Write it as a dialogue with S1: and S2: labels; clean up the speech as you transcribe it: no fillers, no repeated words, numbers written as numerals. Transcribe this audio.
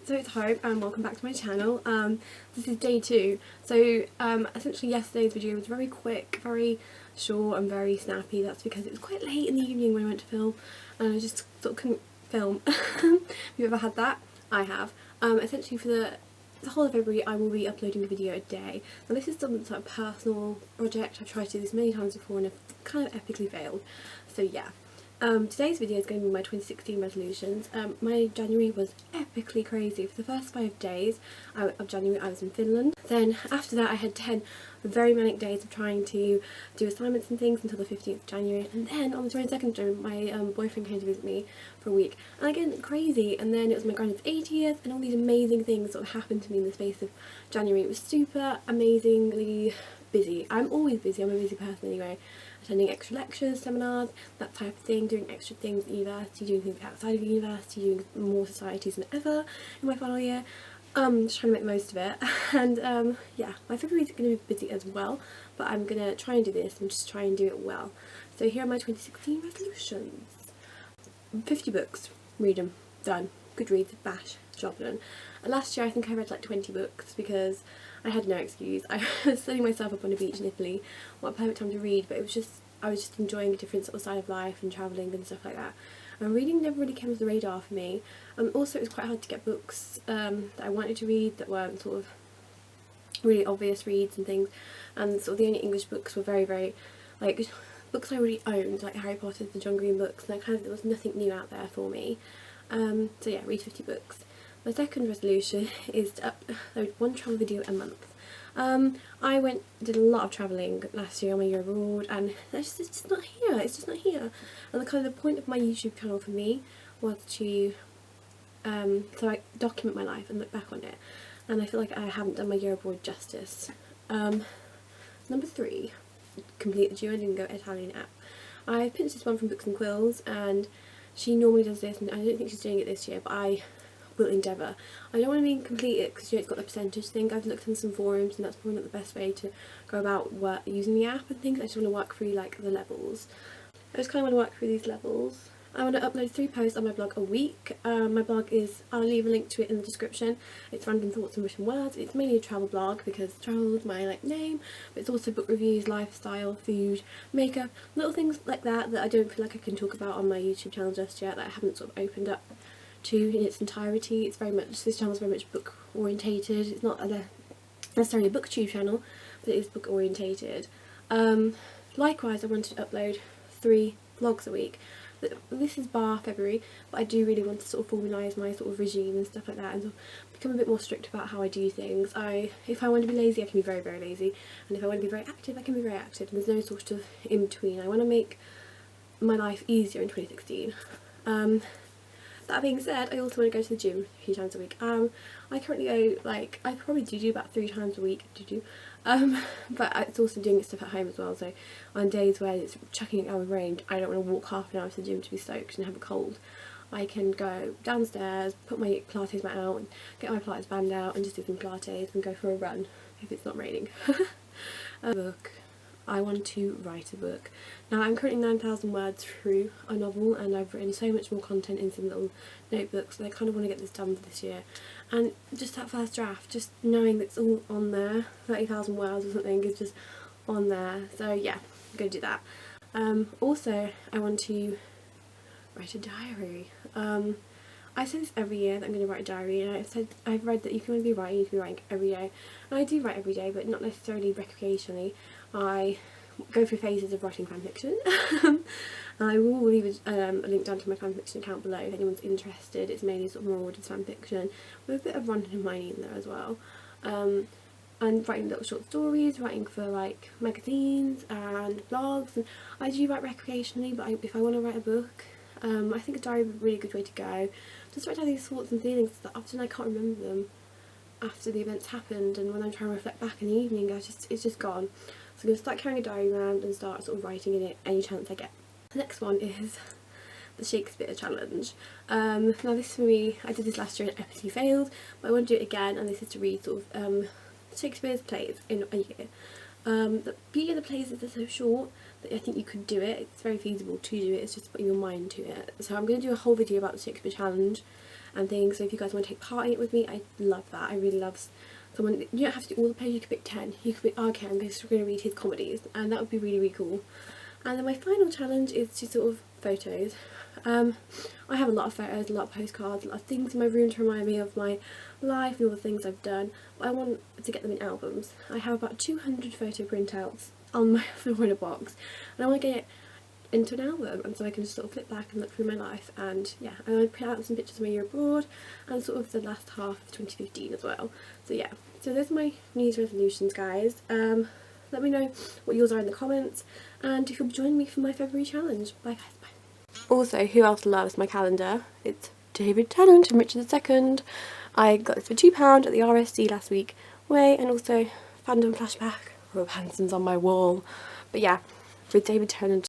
S1: so it's Hope and welcome back to my channel. This is day 2. So essentially yesterday's video was very quick, very short and very snappy. That's because it was quite late in the evening when I went to film and I just sort of couldn't film. Have you ever had that? I have. Essentially for the whole of February I will be uploading a video a day. Now this is some sort of personal project. I've tried to do this many times before and I've kind of epically failed. So yeah. Today's video is going to be my 2016 resolutions. My January was epically crazy. For the first 5 days of January I was in Finland. Then after that I had 10 very manic days of trying to do assignments and things until the 15th of January. And then on the 22nd of January my boyfriend came to visit me for a week. And again, crazy. And then it was my granddad's 80th and all these amazing things sort of happened to me in the space of January. It was super amazingly busy. I'm always busy, I'm a busy person anyway. Attending extra lectures, seminars, that type of thing, doing extra things at university, doing things outside of university, doing more societies than ever in my final year. Just trying to make the most of it. And yeah, my February is going to be busy as well, but I'm going to try and do this and just try and do it well. So here are my 2016 resolutions. 50 books, read them, done. Goodreads, bash, job done. And last year I think I read like 20 books because I had no excuse. I was setting myself up on a beach in Italy. What a perfect time to read, but it was just, I was just enjoying a different sort of side of life and travelling and stuff like that. And reading never really came to the radar for me. Also it was quite hard to get books that I wanted to read that weren't sort of really obvious reads and things. And sort of the only English books were very like books I already owned, like Harry Potter, the John Green books, and there was nothing new out there for me. So yeah, read 50 books. My second resolution is to upload 1 travel video a month. I did a lot of travelling last year on my year abroad and it's just not here, it's just not here. And the point of my YouTube channel for me was to so I document my life and look back on it, and I feel like I haven't done my year abroad justice. Number 3, complete the Duolingo Italian app. I pinched this one from Books and Quills and she normally does this and I don't think she's doing it this year, but I will endeavour. I don't want to mean complete it because it's got the percentage thing. I've looked on some forums and that's probably not the best way to go about using the app and things. I just want to work through like the levels. I just kind of want to work through these levels. I want to upload 3 posts on my blog a week. My blog is, I'll leave a link to it in the description. It's Random Thoughts and Written Words. It's mainly a travel blog because travel is my name, but it's also book reviews, lifestyle, food, makeup, little things like that that I don't feel like I can talk about on my YouTube channel just yet, that I haven't sort of opened up to in its entirety. It's very much, this channel is very much book orientated. It's not necessarily a booktube channel, but it is book orientated. Likewise, I wanted to upload 3 vlogs a week. This is bar February, but I do really want to sort of formalise my sort of regime and stuff like that and sort of become a bit more strict about how I do things. If I want to be lazy I can be very lazy, and if I want to be very active I can be very active, and there's no sort of in between. I want to make my life easier in 2016. That being said, I also want to go to the gym a few times a week. I currently go, I probably do about 3 times a week, but it's also doing stuff at home as well, so on days where it's chucking it out of range, I don't want to walk half an hour to the gym to be soaked and have a cold. I can go downstairs, put my Pilates mat out, and get my Pilates band out and just do some Pilates and go for a run if it's not raining. A book. I want to write a book. Now I'm currently 9,000 words through a novel and I've written so much more content in some little notebooks, and I kind of want to get this done for this year. And just that first draft, just knowing that it's all on there, 30,000 words or something is just on there. So yeah, I'm going to do that. Also, I want to write a diary. I say this every year that I'm going to write a diary, and I've read that if you want to be writing, you can be writing every day. And I do write every day, but not necessarily recreationally. I go through phases of writing fanfiction. I will leave a link down to my fanfiction account below if anyone's interested. It's mainly sort of marauders fanfiction with a bit of Ron and Hermione in there as well. And writing little short stories, writing for like magazines and blogs, and I do write recreationally, but if I want to write a book, I think a diary would be a really good way to go. Just write down these thoughts and feelings that often I can't remember them after the events happened, and when I'm trying to reflect back in the evening it's just gone. So I'm going to start carrying a diary around and start sort of writing in it any chance I get. The next one is the Shakespeare challenge. Now this for me, I did this last year and epically failed, but I want to do it again, and this is to read sort of Shakespeare's plays in a year. The beauty of the plays is they're so short that I think you could do it. It's very feasible to do it, it's just putting your mind to it. So I'm going to do a whole video about the Shakespeare challenge and things. So if you guys want to take part in it with me, I love that. I really love someone. You don't have to do all the pages, you could pick 10. You could pick, oh, okay, I'm just going to read his comedies, and that would be really, really cool. And then my final challenge is to sort of photos. I have a lot of photos, a lot of postcards, a lot of things in my room to remind me of my life and all the things I've done, but I want to get them in albums. I have about 200 photo printouts on my floor in a box, and I want to get it into an album, and so I can just sort of flip back and look through my life. And yeah, I want to print out some pictures of my year abroad and sort of the last half of 2015 as well. So yeah, so those are my New Year's resolutions, guys. Let me know what yours are in the comments, and if you'll join me for my February challenge. Bye guys, bye. Also, who else loves my calendar? It's David Tennant and Richard II. I got this for £2 at the RSC last week. And also Fandom Flashback. Rob Hanson's on my wall. But yeah, with David Tennant.